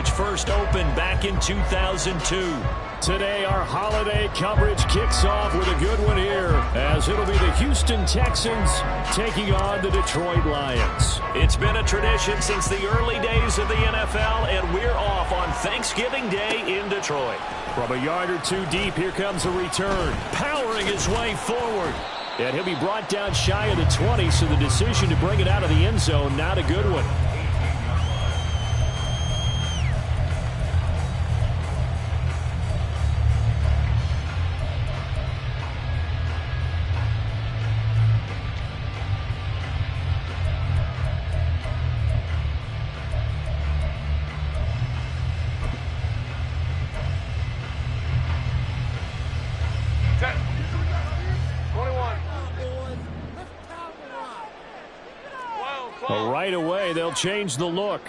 which first opened back in 2002. Today, our holiday coverage kicks off with a good one here, as it'll be the Houston Texans taking on the Detroit Lions. It's been a tradition since the early days of the NFL, and we're off on Thanksgiving Day in Detroit. From a yard or two deep, here comes a return, powering his way forward. And he'll be brought down shy of the 20, so the decision to bring it out of the end zone, not a good one. Well, right away, they'll change the look.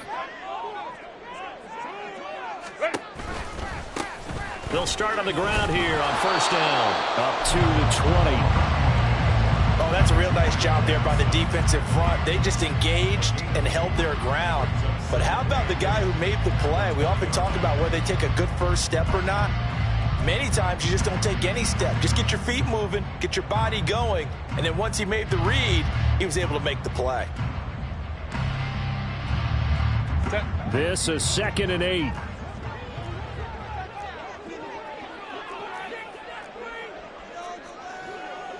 They'll start on the ground here on first down. Up to the 20. Oh, that's a real nice job there by the defensive front. They just engaged and held their ground. But how about the guy who made the play? We often talk about whether they take a good first step or not. Many times you just don't take any step. Just get your feet moving, get your body going, and then once he made the read, he was able to make the play. This is 2nd and 8.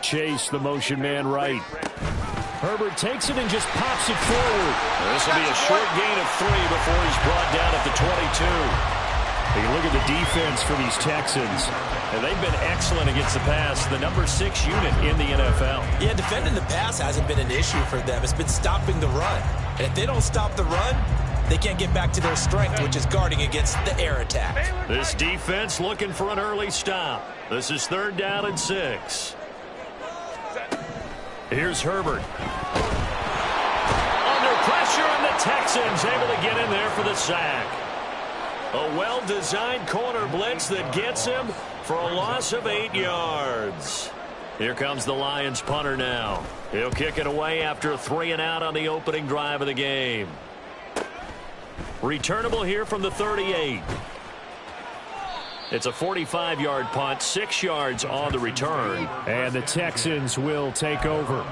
Chase, the motion man right. Herbert takes it and just pops it forward. This will be a short gain of 3 before he's brought down at the 22. You look at the defense for these Texans. And they've been excellent against the pass, the number 6 unit in the NFL. Yeah, defending the pass hasn't been an issue for them. It's been stopping the run. And if they don't stop the run, they can't get back to their strength, which is guarding against the air attack. This defense looking for an early stop. This is 3rd down and 6. Here's Herbert. Under pressure, and the Texans able to get in there for the sack. A well-designed corner blitz that gets him for a loss of 8 yards. Here comes the Lions punter now. He'll kick it away after a 3 and out on the opening drive of the game. Returnable here from the 38. It's a 45-yard punt, 6 yards on the return. And the Texans will take over.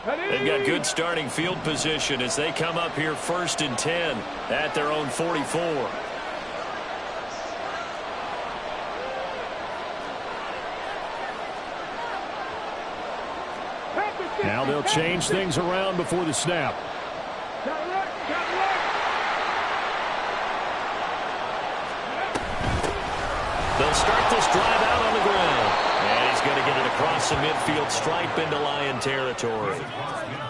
They've got good starting field position as they come up here 1st and 10 at their own 44. Now they'll change things around before the snap. They'll start this drive out on the ground. And he's going to get it across the midfield stripe into Lion territory.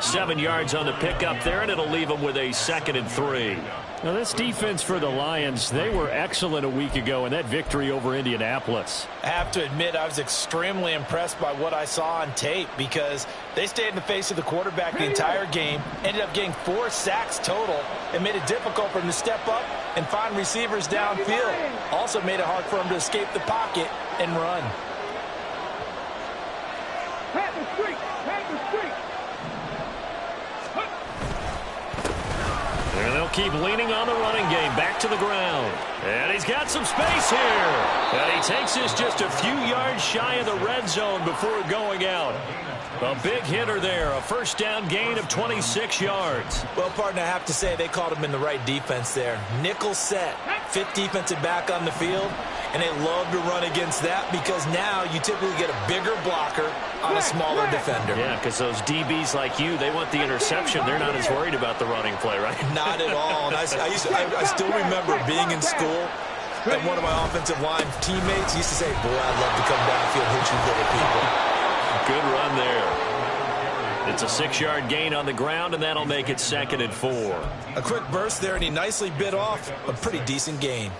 7 yards on the pickup there, and it'll leave him with a 2nd and 3. Now, this defense for the Lions, they were excellent a week ago in that victory over Indianapolis. I have to admit, I was extremely impressed by what I saw on tape because they stayed in the face of the quarterback the entire game, ended up getting 4 sacks total, and made it difficult for him to step up and find receivers downfield. Also made it hard for him to escape the pocket and run. And they'll keep leaning on the running game. Back to the ground. And he's got some space here. And he takes this just a few yards shy of the red zone before going out. A big hitter there. A first down gain of 26 yards. Well, partner, I have to say they called him in the right defense there. Nickel set. 5th defensive back on the field. And they love to run against that because now you typically get a bigger blocker on a smaller defender. Yeah, because those DBs like you, they want the interception. They're not as worried about the running play, right? Not at all. And I still remember being in school, and one of my offensive line teammates used to say, boy, I'd love to come downfield and hit you little people. Good run there. It's a 6-yard gain on the ground, and that'll make it 2nd and 4. A quick burst there, and he nicely bit off a pretty decent gain.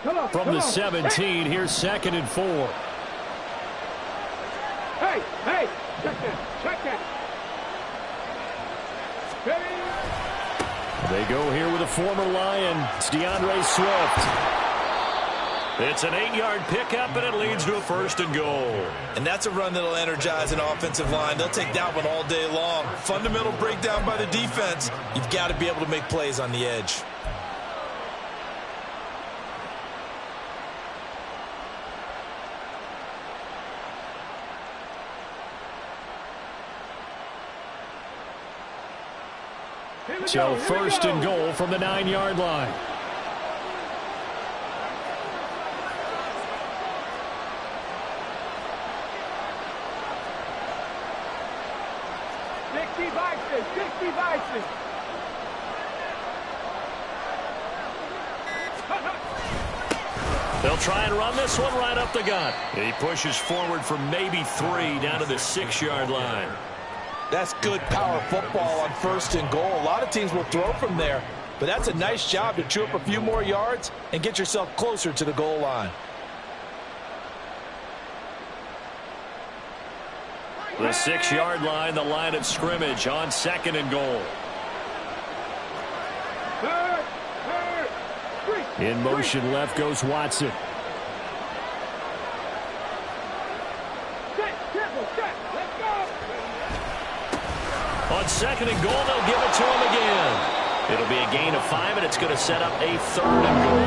From the 17, here's 2nd and 4. Hey, check that. They go here with a former Lion. It's DeAndre Swift. It's an 8-yard pickup, and it leads to a 1st and goal. And that's a run that'll energize an offensive line. They'll take that one all day long. Fundamental breakdown by the defense. You've got to be able to make plays on the edge. So 1st and goal from the 9-yard line. They'll try and run this one right up the gut. He pushes forward for maybe 3 down to the 6-yard line. That's good power football on 1st and goal. A lot of teams will throw from there, but that's a nice job to chew up a few more yards and get yourself closer to the goal line. The 6-yard line, the line of scrimmage on 2nd and goal. In motion left goes Watson. On 2nd and goal, they'll give it to him again. It'll be a gain of 5, and it's going to set up a 3rd and goal.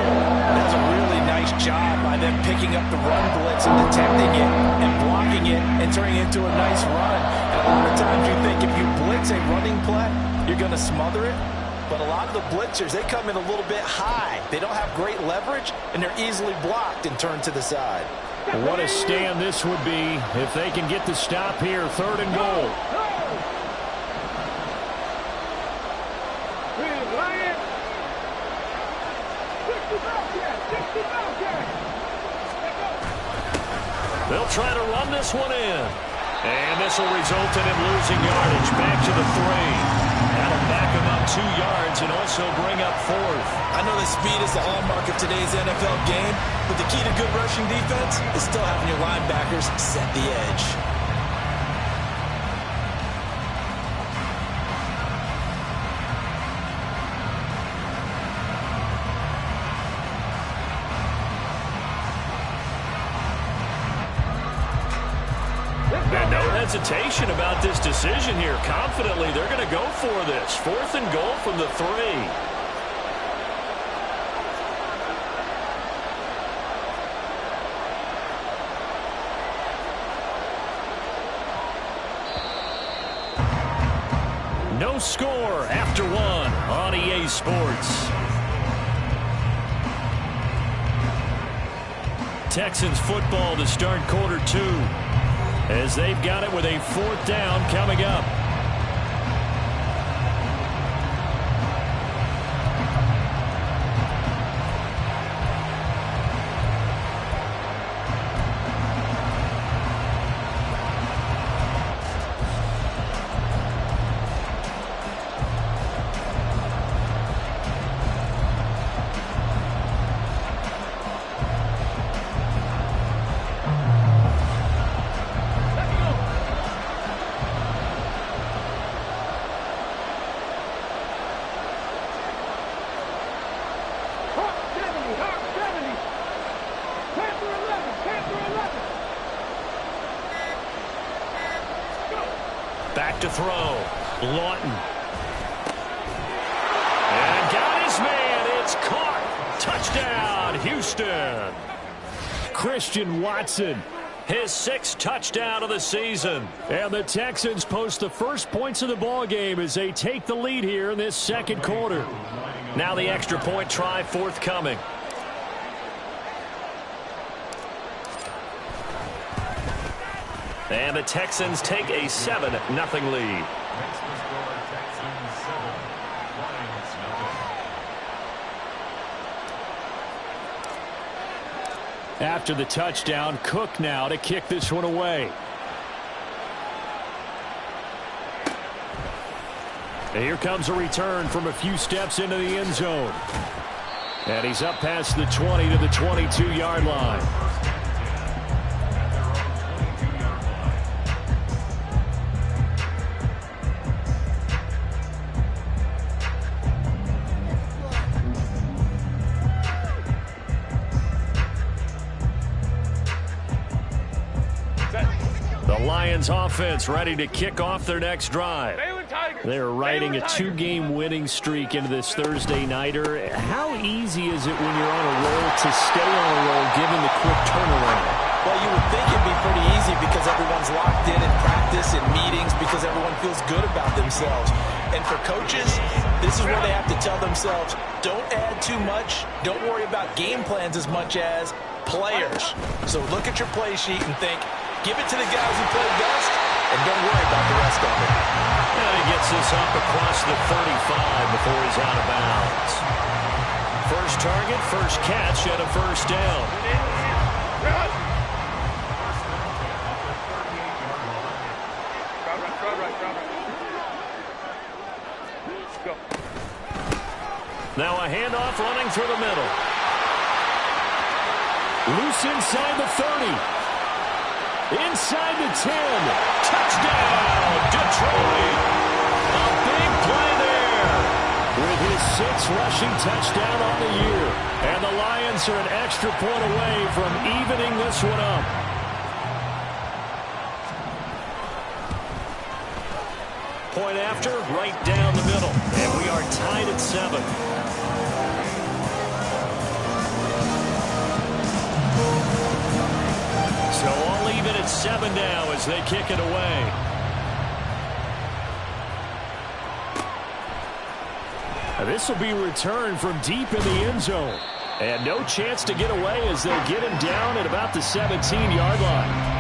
That's a really nice job by them picking up the run blitz and detecting it and blocking it and turning it into a nice run. And a lot of times you think if you blitz a running play, you're going to smother it. But a lot of the blitzers, they come in a little bit high. They don't have great leverage, and they're easily blocked and turned to the side. What a stand this would be if they can get the stop here. 3rd and goal. They'll try to run this one in. And this will result in him losing yardage back to the 3. That'll back him up 2 yards and also bring up 4th. I know the speed is the hallmark of today's NFL game, but the key to good rushing defense is still having your linebackers set the edge. And no hesitation about this decision here. Confidently, they're going to go for this. 4th and goal from the 3. No score after 1 on EA Sports. Texans football to start quarter 2. As they've got it with a 4th down coming up. Back to throw. Lawton. And got his man. It's caught. Touchdown, Houston. Christian Watson. His 6th touchdown of the season. And the Texans post the first points of the ball game as they take the lead here in this 2nd quarter. Now the extra point try forthcoming. And the Texans take a 7-0 lead. After the touchdown, Cook now to kick this one away. And here comes a return from a few steps into the end zone. And he's up past the 20 to the 22-yard line. offense ready to kick off their next drive. They're riding a 2-game winning streak into this Thursday nighter. How easy is it when you're on a roll to stay on a roll given the quick turnaround? Well, you would think it'd be pretty easy because everyone's locked in practice and meetings because everyone feels good about themselves. And for coaches, this is where they have to tell themselves, don't add too much. Don't worry about game plans as much as players. So look at your play sheet and think, give it to the guys who play best, and don't worry about the rest of it. And he gets this up across the 35 before he's out of bounds. First target, first catch, and a first down. Now a handoff running through the middle. Loose inside the 30. Inside the 10. Touchdown, Detroit. A big play there. With his 6th rushing touchdown on the year. And the Lions are an extra point away from evening this one up. Point after, right down the middle. And we are tied at 7. So all even at 7 now as they kick it away. This will be returned from deep in the end zone. And no chance to get away as they'll get him down at about the 17-yard line.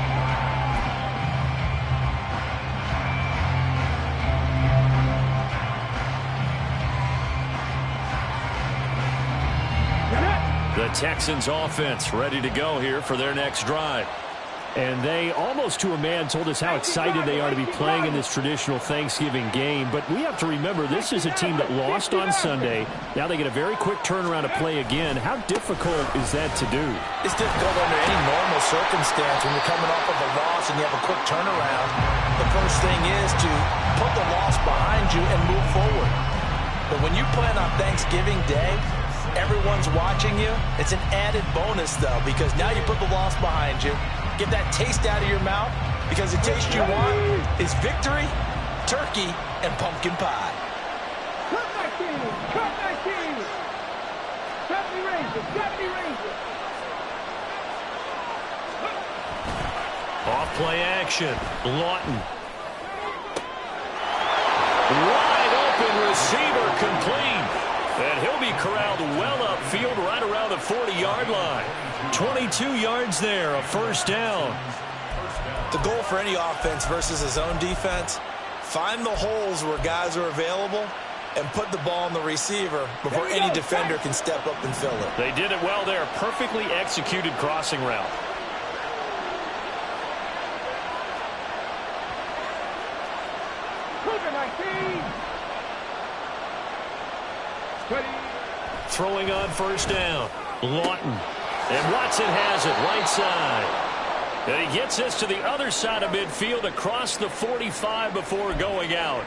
The Texans offense ready to go here for their next drive. And they, almost to a man, told us how excited they are to be playing in this traditional Thanksgiving game. But we have to remember, this is a team that lost on Sunday. Now they get a very quick turnaround to play again. How difficult is that to do? It's difficult under any normal circumstance when you're coming off of a loss and you have a quick turnaround. The first thing is to put the loss behind you and move forward. But when you play on Thanksgiving Day, everyone's watching you. It's an added bonus, though, because now you put the loss behind you. Get that taste out of your mouth, because the taste you want is victory, turkey, and pumpkin pie. Cut my team! Cut my team! Cut me Rangers! Cut me Rangers! Off play action. Lawton. Wide open receiver complete. And he'll be corralled well upfield right around the 40-yard line. 22 yards there, a first down. The goal for any offense versus a zone defense, find the holes where guys are available and put the ball on the receiver before any defender can step up and fill it. They did it well there. Perfectly executed crossing route. Throwing on first down. Lawton. And Watson has it right side. And he gets this to the other side of midfield across the 45 before going out.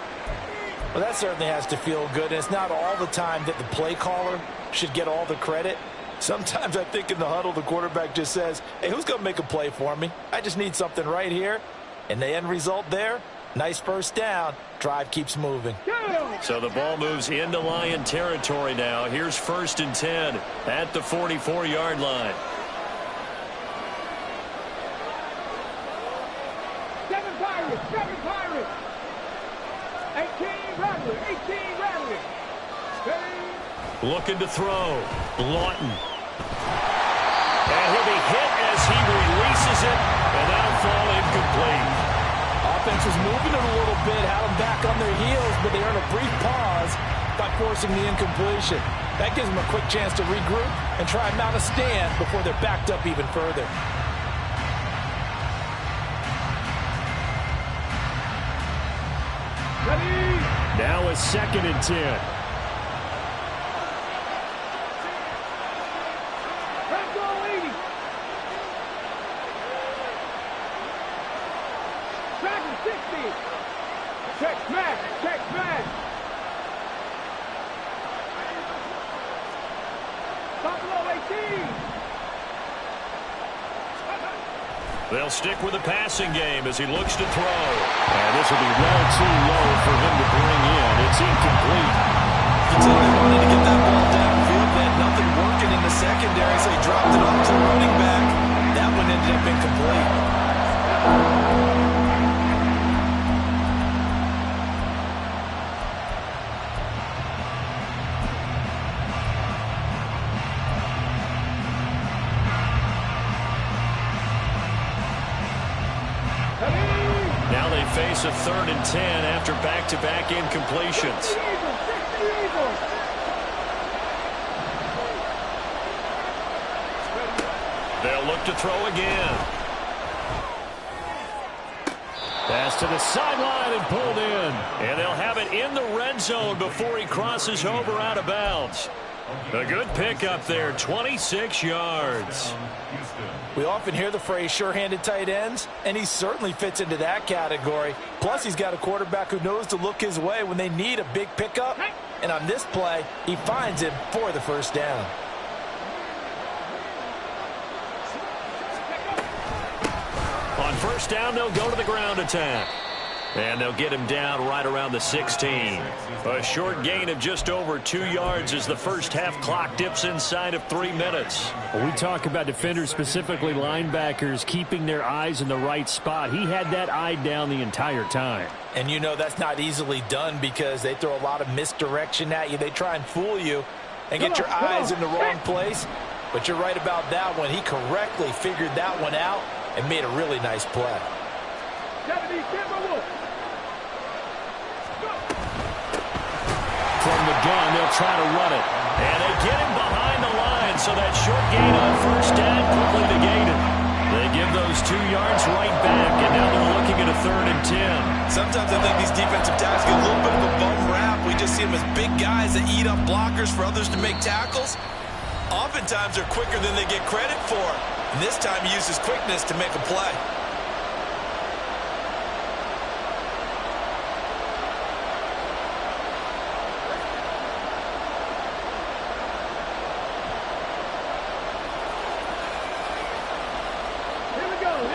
Well, that certainly has to feel good. And it's not all the time that the play caller should get all the credit. Sometimes I think in the huddle, the quarterback just says, hey, who's going to make a play for me? I just need something right here. And the end result there, nice first down. Drive keeps moving. So the ball moves into Lion territory now. Here's 1st and 10 at the 44-yard line. 7 Pirates! 7 Pirates! 18 Rattlers! 18 Rattlers! Looking to throw. Lawton. And he'll be hit as he releases it, and that'll fall incomplete. Offense was moving it a little bit, had them back on their heels, but they earned a brief pause by forcing the incompletion. That gives them a quick chance to regroup and try and mount a stand before they're backed up even further. Ready? Now a 2nd and 10. Check back! Check back! Buffalo 18! They'll stick with the passing game as he looks to throw. And this will be well too low for him to bring in. It's incomplete. You tell they wanted to get that ball downfield. They had nothing working in the secondary, so he dropped it off to the running back. That one ended up incomplete. Now they face a 3rd and 10 after back-to-back incompletions. They'll look to throw again. Pass to the sideline and pulled in. And they'll have it in the red zone before he crosses over out of bounds. A good pickup there, 26 yards. We often hear the phrase sure-handed tight ends, and he certainly fits into that category. Plus, he's got a quarterback who knows to look his way when they need a big pickup. And on this play, he finds him for the first down. On first down, they'll go to the ground attack. And they'll get him down right around the 16. A short gain of just over 2 yards as the first half clock dips inside of 3 minutes. When we talk about defenders, specifically linebackers, keeping their eyes in the right spot. He had that eye down the entire time. And you know that's not easily done because they throw a lot of misdirection at you. They try and fool you and get your eyes in the wrong place. But you're right about that one. He correctly figured that one out and made a really nice play. From the gun, they'll try to run it. And they get him behind the line, so that short gain on first down quickly negated. They give those 2 yards right back, and now they're looking at a 3rd and 10. Sometimes I think these defensive tackles get a little bit of a bum rap. We just see them as big guys that eat up blockers for others to make tackles. Oftentimes they're quicker than they get credit for. And this time he uses quickness to make a play.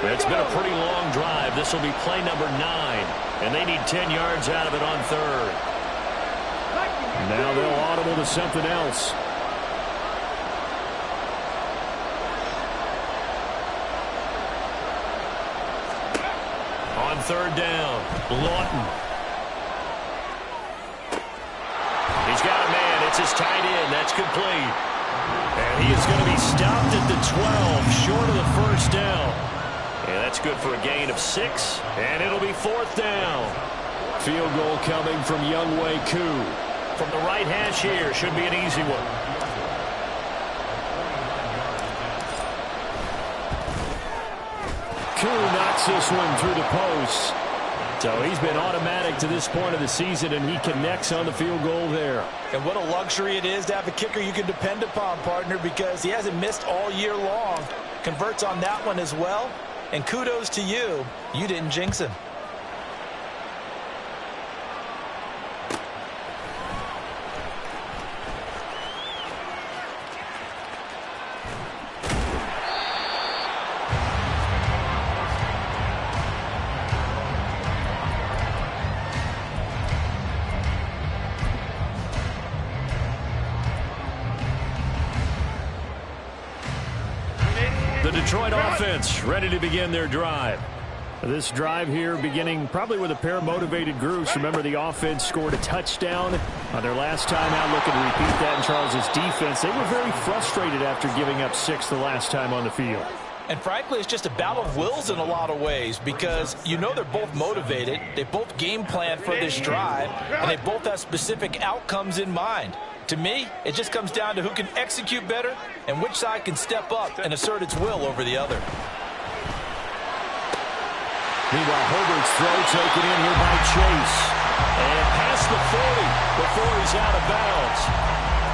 It's been a pretty long drive. This will be play number 9. And they need 10 yards out of it on 3rd. Now they'll audible to something else. On 3rd down, Lawton. He's got a man. It's his tight end. That's complete. And he is going to be stopped at the 12, short of the first down. And that's good for a gain of 6, and it'll be 4th down. Field goal coming from Younghoe Koo. From the right hash here, should be an easy one. Koo knocks this one through the post. So he's been automatic to this point of the season, and he connects on the field goal there. And what a luxury it is to have a kicker you can depend upon, partner, because he hasn't missed all year long. Converts on that one as well. And kudos to you. You didn't jinx him. The Detroit offense ready to begin their drive. This drive here beginning probably with a pair of motivated groups. Remember, the offense scored a touchdown on their last time out, looking to repeat that in Charles' defense. They were very frustrated after giving up 6 the last time on the field. And frankly, it's just a battle of wills in a lot of ways because you know they're both motivated. They both game plan for this drive, and they both have specific outcomes in mind. To me, it just comes down to who can execute better and which side can step up and assert its will over the other. Meanwhile, Herbert's throw taken in here by Chase. And past the 40 before he's out of bounds.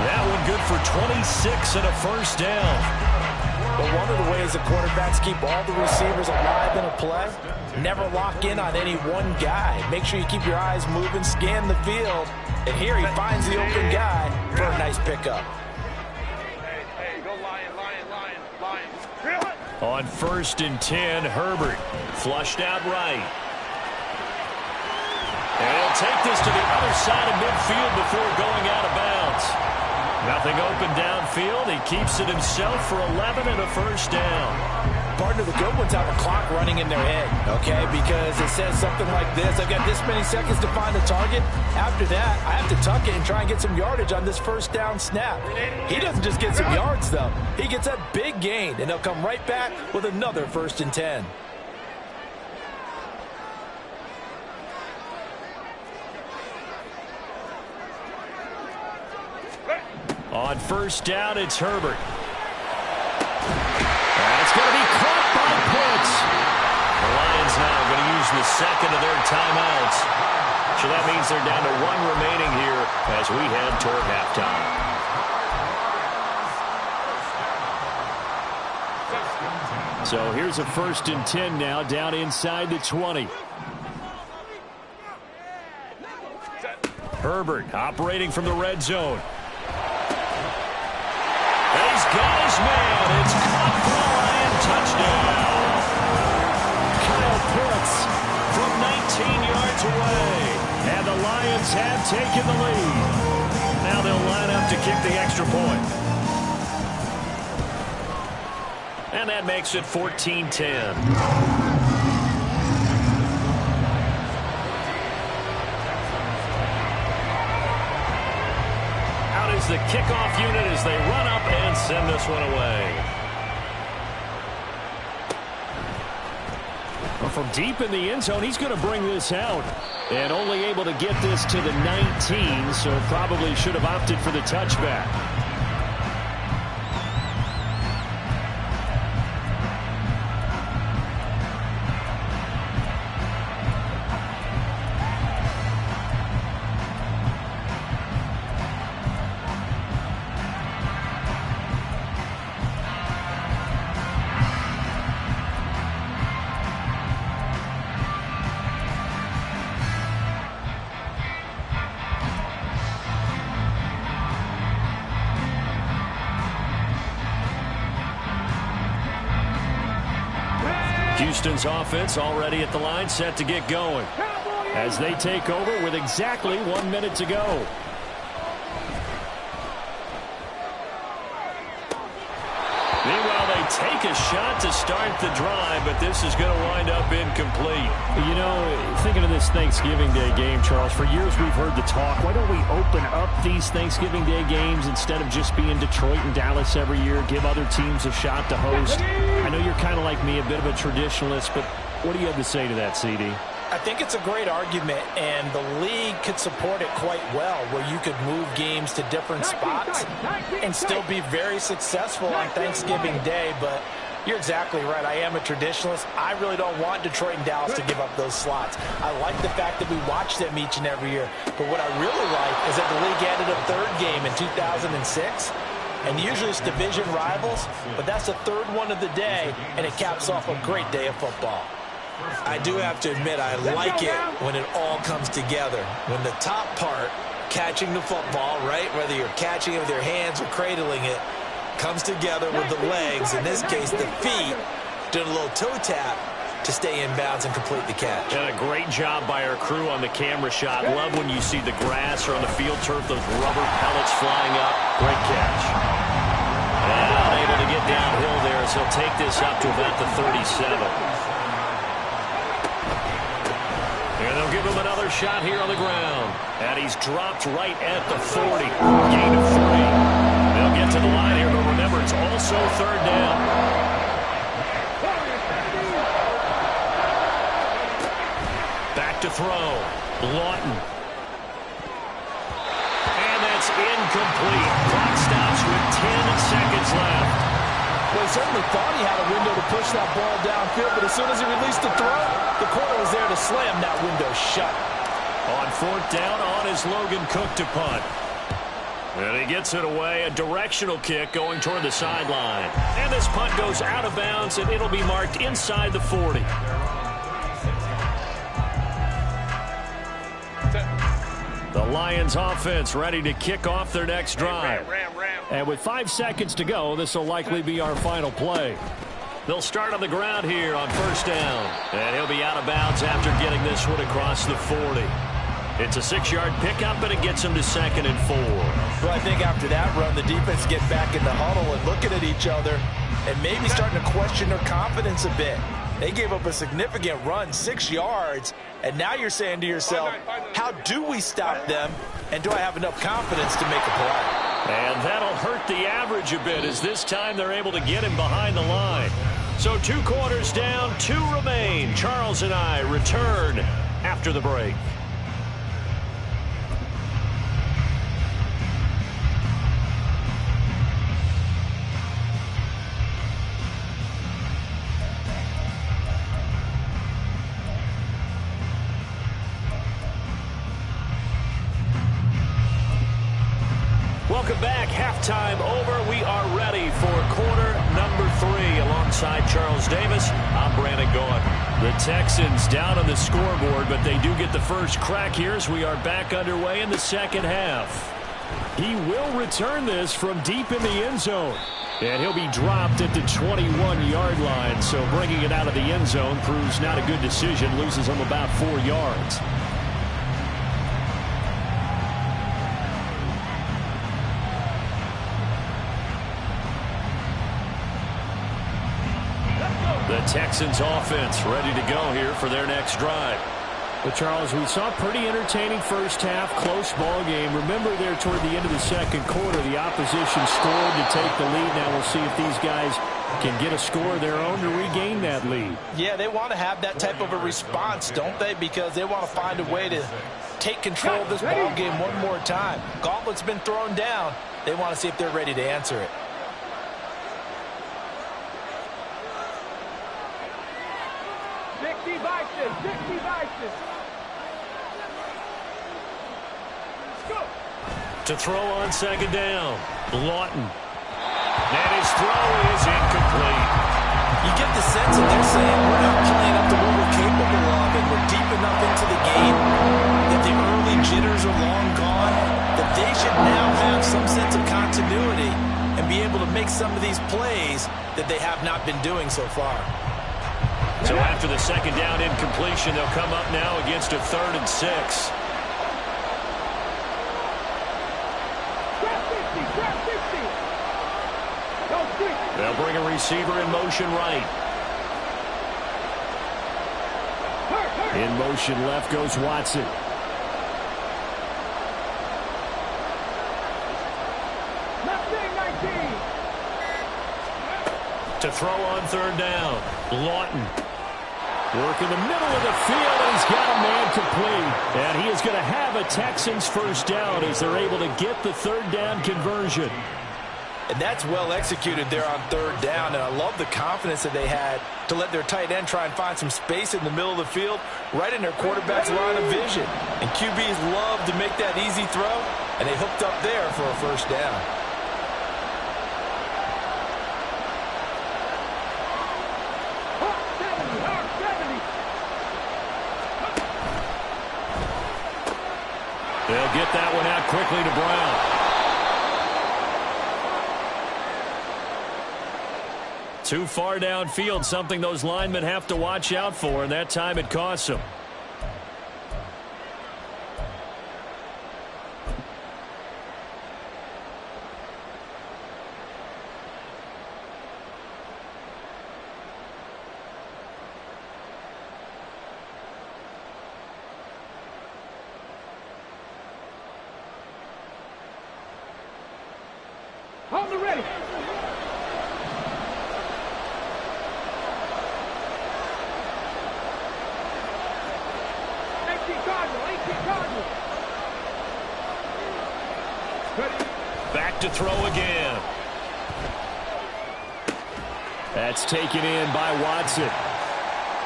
That one good for 26 and a first down. But one of the ways the quarterbacks keep all the receivers alive in a play, never lock in on any one guy. Make sure you keep your eyes moving, scan the field. And here he finds the open guy for a nice pickup. Hey, go Lion, Lion, Lion, Lion. On 1st and 10, Herbert flushed out right. And he'll take this to the other side of midfield before going out of bounds. Nothing open downfield. He keeps it himself for 11 and a first down. Partner, the good ones have a clock running in their head, okay? Because it says something like this. I've got this many seconds to find the target. After that, I have to tuck it and try and get some yardage on this first down snap. He doesn't just get some yards, though. He gets a big gain, and they'll come right back with another 1st and 10. On 1st down, it's Herbert. It's going to be caught by Pitts. The Lions now going to use the second of their timeouts. So that means they're down to 1 remaining here as we head toward halftime. So here's a 1st and 10 now, down inside the 20. Herbert operating from the red zone. He's got his man. It's caught for a Lion touchdown. Kyle Pitts from 19 yards away. And the Lions have taken the lead. Now they'll line up to kick the extra point. And that makes it 14-10. The kickoff unit as they run up and send this one away. Well, from deep in the end zone, he's going to bring this out. And only able to get this to the 19, so probably should have opted for the touchback. Houston's offense already at the line, set to get going as they take over with exactly 1 minute to go. Meanwhile, they take a shot to start the drive, but this is going to wind up incomplete. You know, thinking of this Thanksgiving Day game, Charles, for years we've heard the talk, why don't we open up these Thanksgiving Day games instead of just being Detroit and Dallas every year, give other teams a shot to host? I know you're kind of like me, a bit of a traditionalist, but what do you have to say to that, CD? I think it's a great argument, and the league could support it quite well, where you could move games to different spots and still be very successful on Thanksgiving Day. But you're exactly right. I am a traditionalist. I really don't want Detroit and Dallas to give up those slots. I like the fact that we watch them each and every year. But what I really like is that the league added a 3rd game in 2006. And usually it's division rivals, but that's the 3rd one of the day, and it caps off a great day of football. I do have to admit, I like it when it all comes together. When the top part, catching the football, right, whether you're catching it with your hands or cradling it, comes together with the legs, in this case the feet, doing a little toe tap to stay in bounds and complete the catch. And a great job by our crew on the camera shot. Love when you see the grass or on the field turf, those rubber pellets flying up. Great catch. And unable to get downhill there as he'll take this up to about the 37. And they'll give him another shot here on the ground. And he's dropped right at the 40. Gain of 3. They'll get to the line here, but remember, it's also 3rd down. Back to throw. Lawton. And that's incomplete. Clock stops with 10 seconds left. Well, he certainly thought he had a window to push that ball downfield, but as soon as he released the throw, the corner was there to slam that window shut. On 4th down, on is Logan Cook to punt. And he gets it away, a directional kick going toward the sideline. And this punt goes out of bounds, and it'll be marked inside the 40. The Lions offense ready to kick off their next drive. And with 5 seconds to go, this will likely be our final play. They'll start on the ground here on first down. And he'll be out of bounds after getting this one across the 40. It's a 6-yard pickup, and it gets him to 2nd and 4. Well, I think after that run, the defense get back in the huddle and looking at each other and maybe starting to question their confidence a bit. They gave up a significant run, 6 yards, and now you're saying to yourself, how do we stop them, and do I have enough confidence to make a play? And that'll hurt the average a bit, as this time they're able to get him behind the line. So 2 quarters down, 2 remain. Charles and I return after the break. Welcome back. Halftime over. We are ready for quarter number 3. Alongside Charles Davis, I'm Brandon Gaudin. The Texans down on the scoreboard, but they do get the first crack here as we are back underway in the second half. He will return this from deep in the end zone. And he'll be dropped at the 21-yard line. So bringing it out of the end zone proves not a good decision. Loses him about 4 yards. The Texans offense ready to go here for their next drive. But Charles, we saw a pretty entertaining first half, close ball game. Remember there toward the end of the second quarter, the opposition scored to take the lead. Now we'll see if these guys can get a score of their own to regain that lead. Yeah, they want to have that type of a response, don't they? Because they want to find a way to take control of this ball game one more time. Gauntlet's been thrown down. They want to see if they're ready to answer it. To throw on second down, Lawton. And his throw is incomplete. You get the sense that they're saying we're not playing up to what we're capable of, and we're deep enough into the game that the early jitters are long gone, that they should now have some sense of continuity and be able to make some of these plays that they have not been doing so far. So after the second down incompletion, they'll come up now against a 3rd and 6. They'll bring a receiver in motion right. In motion left goes Watson. To throw on 3rd down, Lawton. Work in the middle of the field, and he's got a man complete. And he is going to have a Texans first down as they're able to get the 3rd down conversion. And that's well executed there on 3rd down, and I love the confidence that they had to let their tight end try and find some space in the middle of the field, right in their quarterback's line of vision. And QBs love to make that easy throw, and they hooked up there for a first down. They'll get that one out quickly to Brown. Too far downfield, something those linemen have to watch out for, and that time it costs them. Hold it ready. Back to throw again. That's taken in by Watson.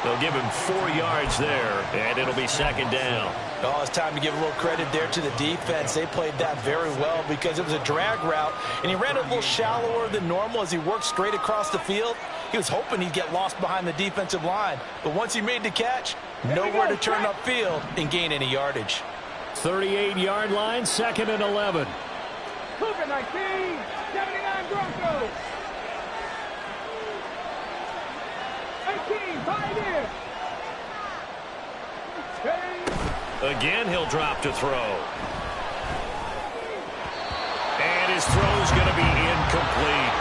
They'll give him 4 yards there, and it'll be 2nd down. Oh, it's time to give a little credit there to the defense. They played that very well because it was a drag route, and he ran a little shallower than normal as he worked straight across the field. He was hoping he'd get lost behind the defensive line, but once he made the catch, nowhere to turn upfield and gain any yardage. 38-yard line, 2nd and 11. Cougar 19, 79 Broncos. 19, pioneer. Again, he'll drop to throw. And his throw's going to be incomplete.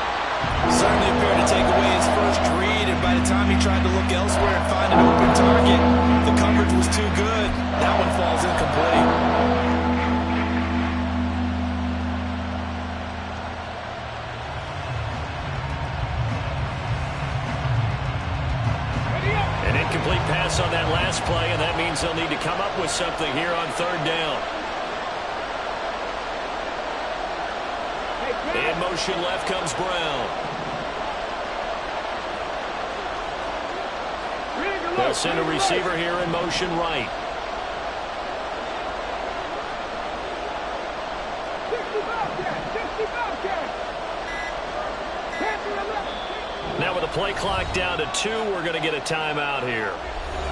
Certainly appeared to take away his first read, and by the time he tried to look elsewhere and find an open target, the coverage was too good. That one falls incomplete. An incomplete pass on that last play, and that means they'll need to come up with something here on third down. In motion left comes Brown. They'll send a receiver here in motion right. Now with the play clock down to 2, we're going to get a timeout here.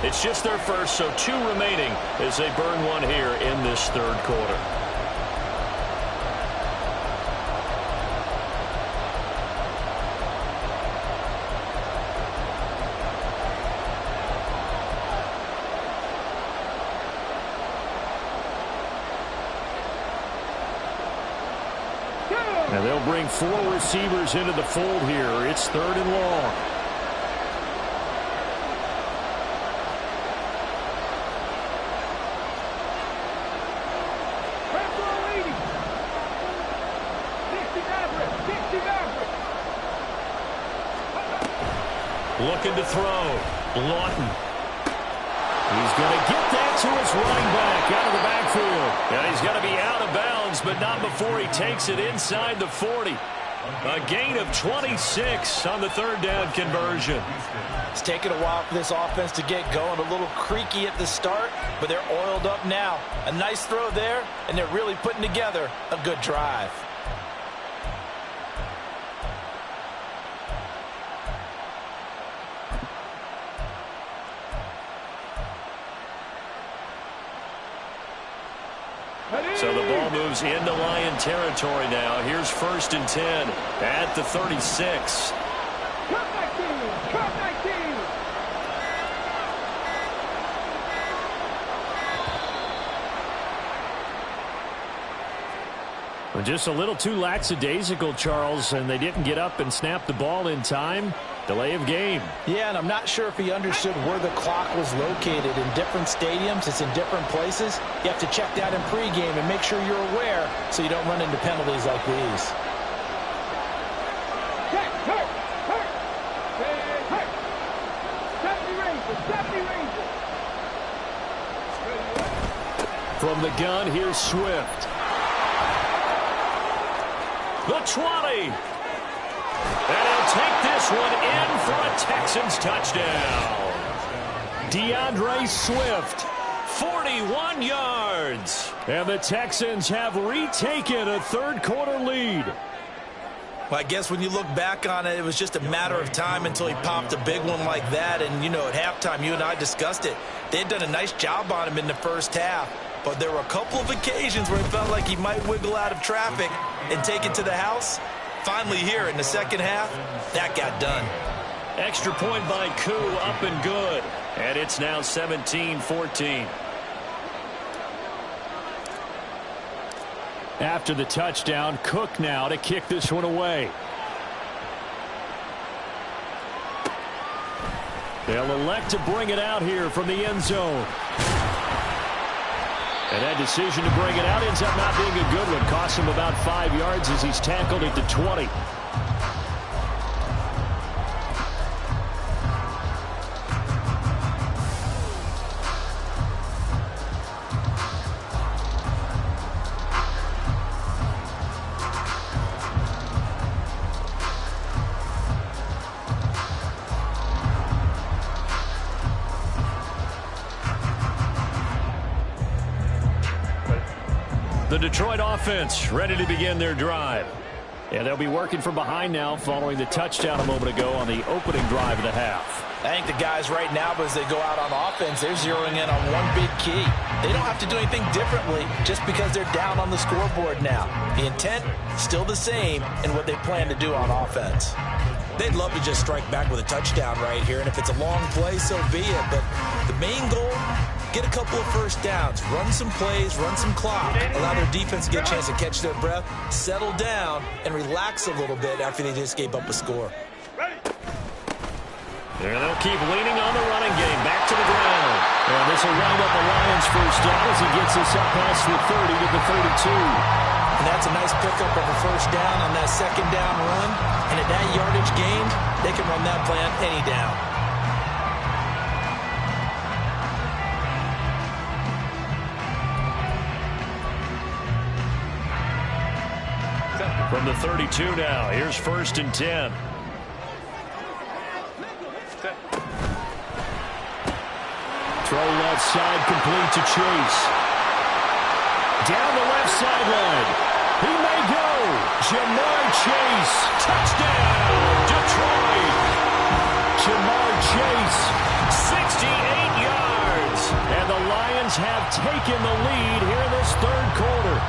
It's just their first, so 2 remaining as they burn one here in this third quarter. And they'll bring 4 receivers into the fold here. It's 3rd and long. Looking to throw. Lawton. He's going to get that to his running back out of the backfield. And he's going to be out of bounds, but not before he takes it inside the 40. A gain of 26 on the third down conversion. It's taken a while for this offense to get going. A little creaky at the start, but they're oiled up now. A nice throw there, and they're really putting together a good drive. So the ball moves into Lion territory now. Here's 1st and 10 at the 36. Cut 19! Cut 19! Well, just a little too lackadaisical, Charles, and they didn't get up and snap the ball in time. Delay of game. Yeah, and I'm not sure if he understood where the clock was located. In different stadiums, it's in different places. You have to check that in pregame and make sure you're aware so you don't run into penalties like these. From the gun, here's Swift. The 20. And he'll take this one in for a Texans touchdown. DeAndre Swift. 41 yards. And the Texans have retaken a third quarter lead. Well, I guess when you look back on it, it was just a matter of time until he popped a big one like that. And, you know, at halftime, you and I discussed it. They had done a nice job on him in the first half. But there were a couple of occasions where it felt like he might wiggle out of traffic and take it to the house. Finally here in the second half, that got done. Extra point by Koo, up and good. And it's now 17-14. After the touchdown, Cook now to kick this one away. They'll elect to bring it out here from the end zone. And that decision to bring it out ends up not being a good one. Costs him about 5 yards as he's tackled at the 20. The Detroit offense ready to begin their drive. Yeah, they'll be working from behind now following the touchdown a moment ago on the opening drive of the half. I think the guys right now, as they go out on offense, they're zeroing in on one big key. They don't have to do anything differently just because they're down on the scoreboard now. The intent, still the same in what they plan to do on offense. They'd love to just strike back with a touchdown right here, and if it's a long play, so be it. But the main goal, get a couple of first downs, run some plays, run some clock, allow their defense to get a chance to catch their breath, settle down, and relax a little bit after they just gave up a score. And they'll keep leaning on the running game. Back to the ground. And this will wind up the Lions' first down as he gets us up past the 30 to the 32. And that's a nice pickup of a first down on that second down run. And at that yardage gain, they can run that play on any down. From the 32 now, here's 1st and 10. Throw left side, complete to Chase. Down the left sideline. He may go. Ja'Marr Chase. Touchdown, Detroit. Ja'Marr Chase. 68 yards. And the Lions have taken the lead here in this third quarter.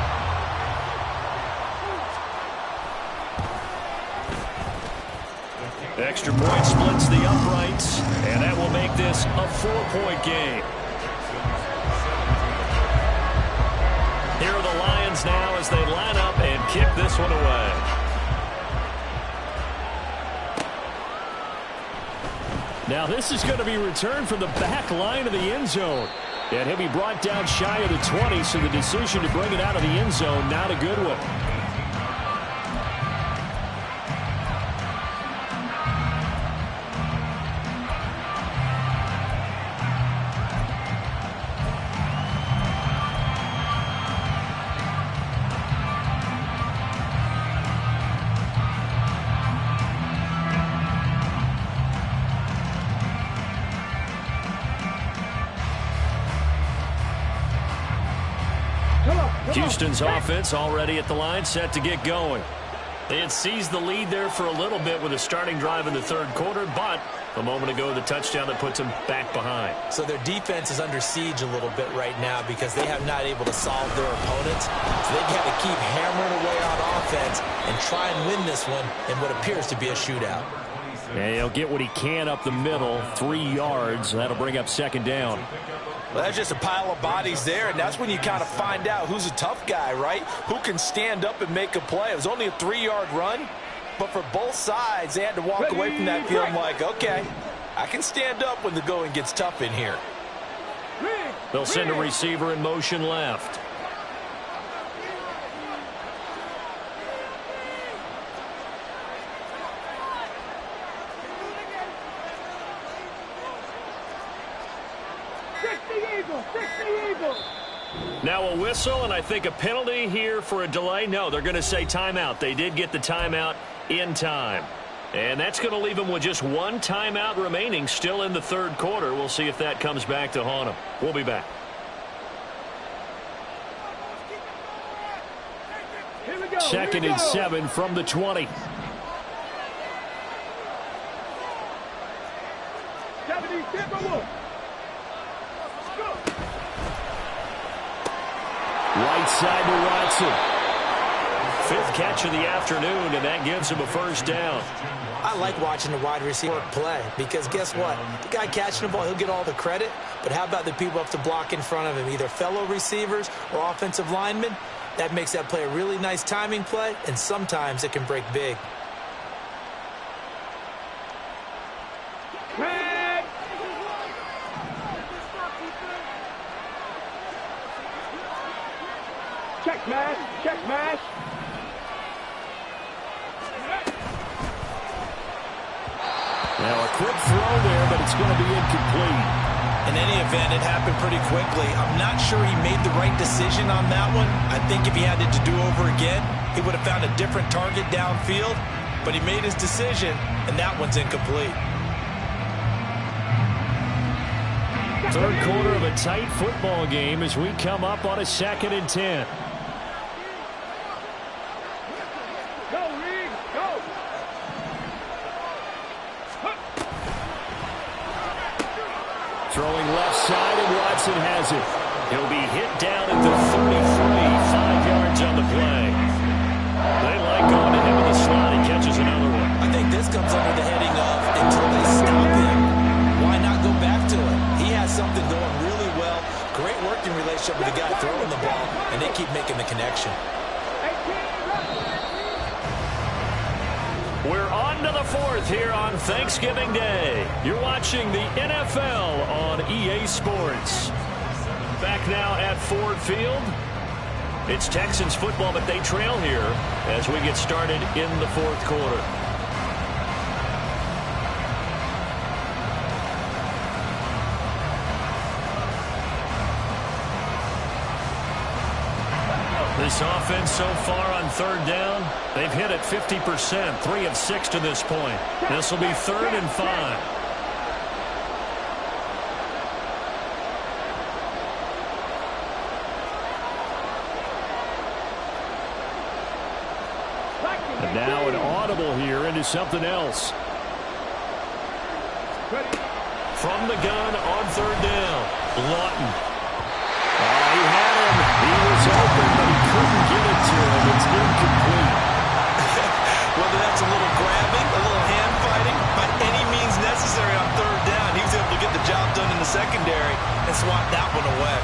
Extra point splits the uprights, and that will make this a 4-point game. Here are the Lions now as they line up and kick this one away. Now this is going to be returned from the back line of the end zone. And he'll be brought down shy of the 20, so the decision to bring it out of the end zone, not a good one. Houston's offense already at the line, set to get going. They had seized the lead there for a little bit with a starting drive in the third quarter, but a moment ago the touchdown that puts them back behind. So their defense is under siege a little bit right now because they have not able to solve their opponents. So they've got to keep hammering away on offense and try and win this one in what appears to be a shootout. And he'll get what he can up the middle, 3 yards. That'll bring up 2nd down. Well, that's just a pile of bodies there, and that's when you kind of find out who's a tough guy, right? Who can stand up and make a play. It was only a 3-yard run, but for both sides, they had to walk away from that feeling like, okay, I can stand up when the going gets tough in here. They'll send a receiver in motion left. Now a whistle, and I think a penalty here for a delay. No, they're going to say timeout. They did get the timeout in time. And that's going to leave them with just 1 timeout remaining still in the third quarter. We'll see if that comes back to haunt them. We'll be back. Here we go. 2nd and 7 from the 20. 70, Right side to Watson. 5th catch of the afternoon, and that gives him a first down. I like watching the wide receiver play because guess what? The guy catching the ball, he'll get all the credit, but how about the people up to block in front of him, either fellow receivers or offensive linemen? That makes that play a really nice timing play, and sometimes it can break big. Check mash, check mash. Now a quick throw there, but it's going to be incomplete. In any event, it happened pretty quickly. I'm not sure he made the right decision on that one. I think if he had it to do over again, he would have found a different target downfield, but he made his decision, and that one's incomplete. Third quarter of a tight football game as we come up on a 2nd and 10. Go, Reed, go. Throwing left side, and Watson has it. He'll be hit down at the 33, 5 yards on the play. They like going to him in the slot. He catches another one. I think this comes under the keep making the connection. We're on to the fourth here on Thanksgiving Day. You're watching the NFL on EA Sports. Back now at Ford Field. It's Texans football, but they trail here as we get started in the fourth quarter. This offense so far on third down, they've hit it 50%, 3 of 6 to this point. This will be 3rd and 5. And now an audible here into something else. From the gun on third down, Lawton. He had him. He was open, but he couldn't get it to him. It's incomplete. Whether that's a little grabbing, a little hand fighting, by any means necessary on third down, he was able to get the job done in the secondary and swat that one away.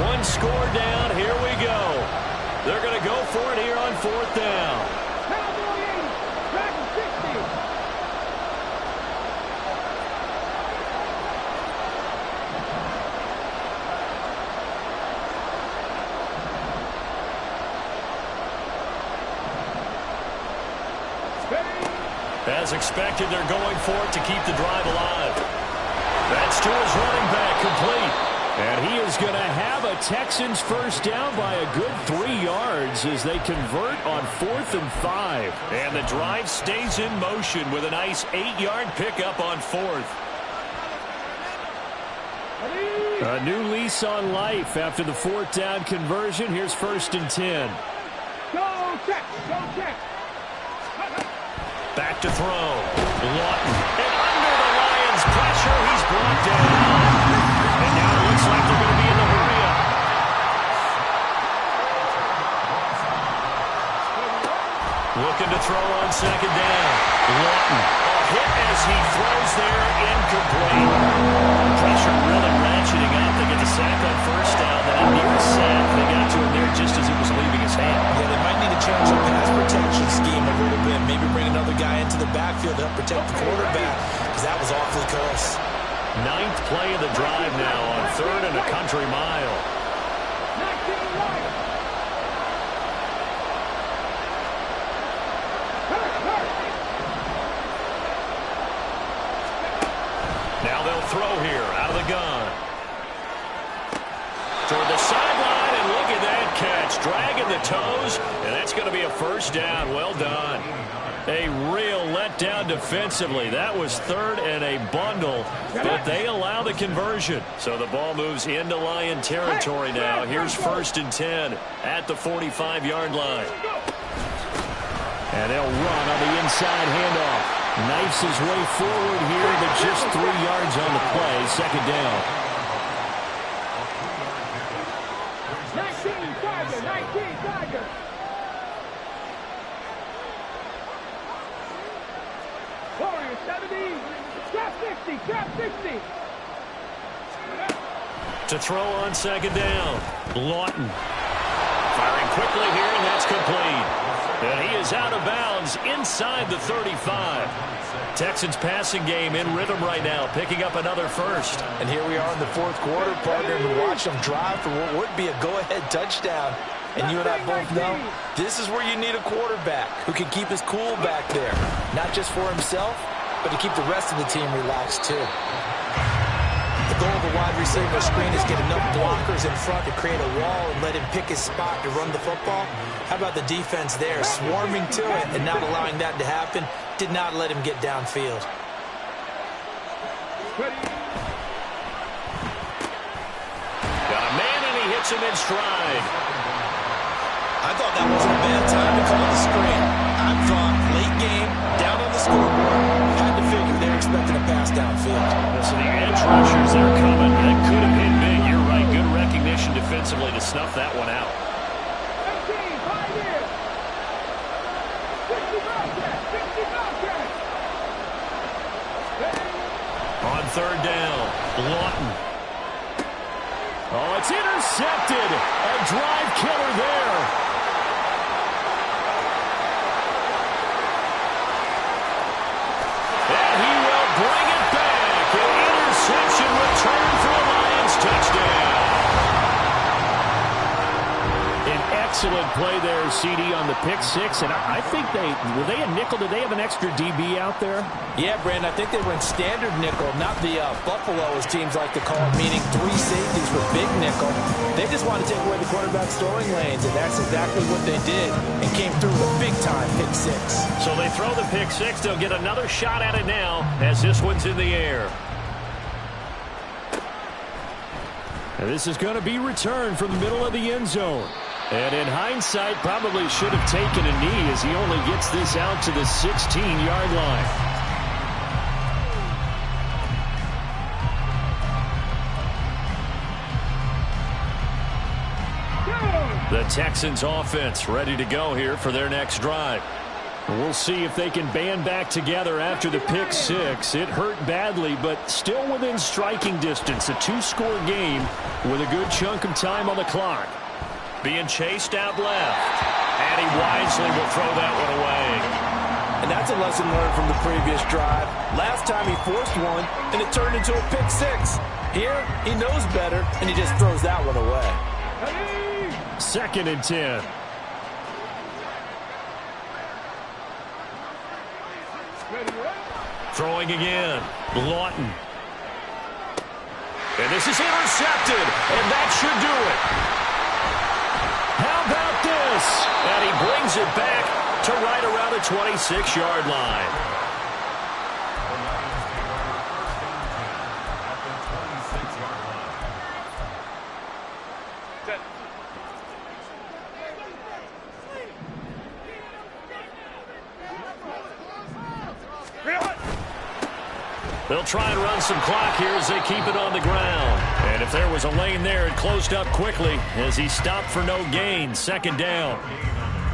One score down. Here we go. They're going to go for it here on fourth down. As expected, they're going for it to keep the drive alive. That's to his running back, complete. And he is going to have a Texans first down by a good 3 yards as they convert on 4th and 5. And the drive stays in motion with a nice 8-yard pickup on 4th. A new lease on life after the 4th down conversion. Here's 1st and 10. Go check, go check. Back to throw. Lawton. And under the Lions' pressure, he's brought down. And now it looks like they're going to be in the hurry-up. Looking to throw on second down. Lawton. A hit as he throws there, incomplete. Pressure really ratcheting up. They get the sack on first down. Then a near sack. They got to him there just as it was leaving his hand. Yeah, they might need to change the pass protection scheme a little bit. Maybe bring another guy into the backfield to help protect the quarterback, because that was awfully close. 9th play of the drive now on 3rd and a country mile. Now they'll throw here out of the gun. Toward the sideline, and look at that catch. Dragging the toes, and that's going to be a first down. Well done. A real letdown defensively. That was 3rd and a bundle, but they allow the conversion. So the ball moves into Lion territory now. Here's 1st and 10 at the 45-yard line. And they'll run on the inside handoff. Knifes his way forward here, but just 3 yards on the play. 2nd down. 19 Tiger. Warriors 70. Trap 60. To throw on 2nd down. Lawton. Firing quickly here, and that's complete. And he is out of bounds inside the 35. Texans passing game in rhythm right now, picking up another first. And here we are in the 4th quarter, partner, and watch them drive for what would be a go-ahead touchdown. And you and I both know this is where you need a quarterback who can keep his cool back there. Not just for himself, but to keep the rest of the team relaxed too. The goal of the wide receiver screen is get enough blockers in front to create a wall and let him pick his spot to run the football. How about the defense there, swarming to it and not allowing that to happen? Did not let him get downfield. Got a man, and he hits him in stride. I thought that wasn't a bad time to call the screen. I thought late game, down on the scoreboard, had to figure they're expecting a pass downfield. So the edge rushers, they're coming. That could have been big. You're right. Good recognition defensively to snuff that one out. 18, 5 years. 60. On third down, Lawton. Oh, it's intercepted. A drive killer there. And he will bring it back. An interception return for a Lions touchdown. An excellent play there, CD, on the pick six. And I think were they a nickel? Did they have an extra DB out there? Yeah, Brandon, I think they were in standard nickel, not the Buffalo, as teams like to call it, meaning three safeties with big nickel. They just wanted to take away the quarterback's throwing lanes, and that's exactly what they did, and came through with a big-time pick six. So they throw the pick six. They'll get another shot at it now as this one's in the air. And this is going to be returned from the middle of the end zone. And in hindsight, probably should have taken a knee as he only gets this out to the 16-yard line. The Texans offense ready to go here for their next drive. We'll see if they can band back together after the pick six. It hurt badly, but still within striking distance. A two-score game with a good chunk of time on the clock. Being chased out left. And he wisely will throw that one away. And that's a lesson learned from the previous drive. Last time he forced one, and it turned into a pick six. Here, he knows better, and he just throws that one away. 2nd and 10. Throwing again. Lawton. And this is intercepted. And that should do it. How about this? And he brings it back to right around the 26-yard line. They'll try and run some clock here as they keep it on the ground. And if there was a lane there, it closed up quickly as he stopped for no gain. 2nd down.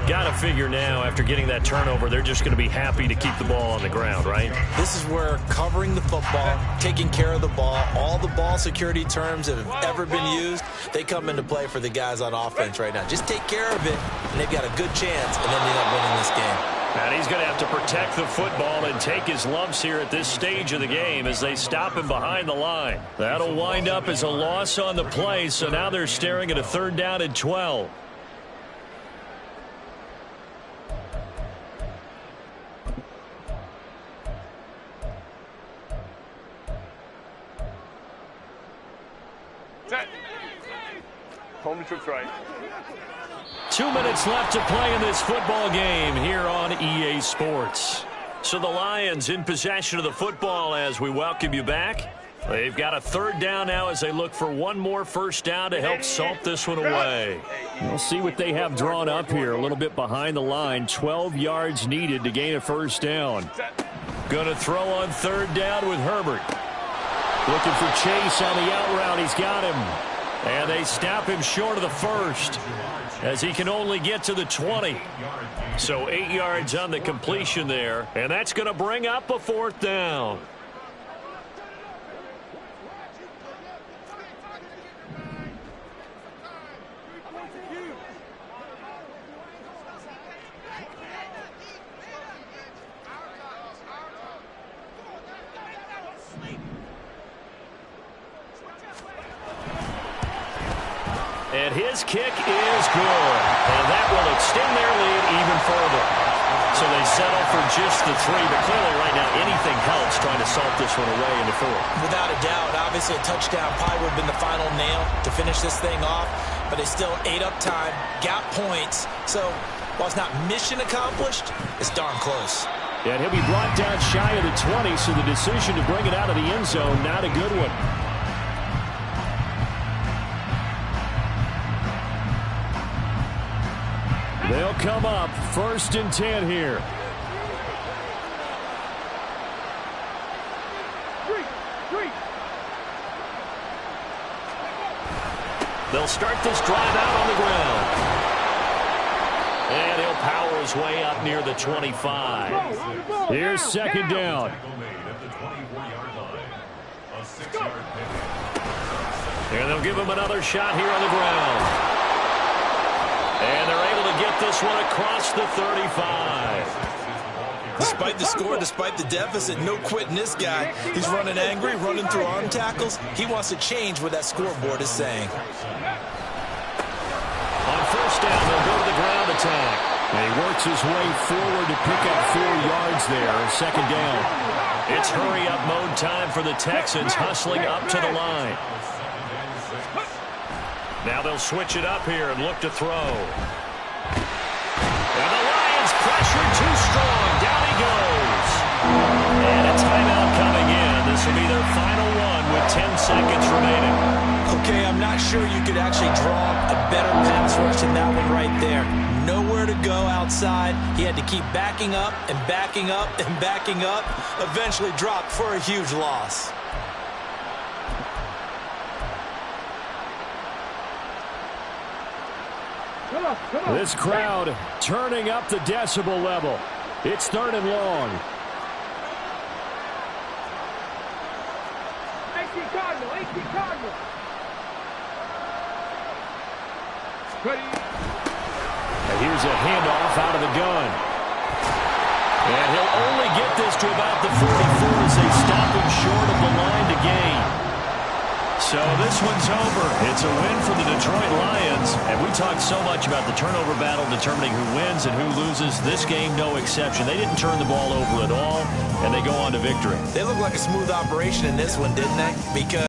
Got to figure now, after getting that turnover, they're just going to be happy to keep the ball on the ground, right? This is where covering the football, taking care of the ball, all the ball security terms that have ever been used, they come into play for the guys on offense right now. Just take care of it, and they've got a good chance, and then they end up winning this game. And he's going to have to protect the football and take his lumps here at this stage of the game as they stop him behind the line. That'll wind up as a loss on the play, so now they're staring at a 3rd down and 12. Home tricks right. 2 minutes left to play in this football game here on EA Sports. So the Lions in possession of the football as we welcome you back. They've got a 3rd down now as they look for one more 1st down to help salt this one away. We'll see what they have drawn up here. A little bit behind the line. 12 yards needed to gain a 1st down. Going to throw on 3rd down with Herbert. Looking for Chase on the out route. He's got him. And they stop him short of the 1st as he can only get to the 20. So 8 yards on the completion there. And that's going to bring up a 4th down. And his kick is good. And that will extend their lead even further. So they settle for just the 3. But clearly right now anything helps trying to salt this one away in the 4th. Without a doubt, obviously a touchdown probably would have been the final nail to finish this thing off. But they still ate up time, got points. So while it's not mission accomplished, it's darn close. And he'll be brought down shy of the 20, so the decision to bring it out of the end zone, not a good one. They'll come up 1st and 10 here. They'll start this drive out on the ground. And he'll power his way up near the 25. Here's second down. And they'll give him another shot here on the ground. And they're able to get this one across the 35. Despite the score, despite the deficit, no quitting this guy. He's running angry, running through arm tackles. He wants to change what that scoreboard is saying. On first down, they'll go to the ground attack. And he works his way forward to pick up 4 yards there. Second down. It's hurry-up mode time for the Texans, hustling up to the line. Now they'll switch it up here and look to throw. And the Lions pressure too strong. Down he goes. And a timeout coming in. This will be their final one with 10 seconds remaining. Okay, I'm not sure you could actually draw a better pass rush than that one right there. Nowhere to go outside. He had to keep backing up and backing up and backing up. Eventually dropped for a huge loss. This crowd turning up the decibel level. It's 3rd and long. 18 Cardinal, 18 Cardinal. And here's a handoff out of the gun. And he'll only get this to about the 44 as they stop him short of the line to gain. So this one's over. It's a win for the Detroit Lions. And we talked so much about the turnover battle determining who wins and who loses. This game, no exception. They didn't turn the ball over at all, and they go on to victory. They look like a smooth operation in this one, didn't they? Because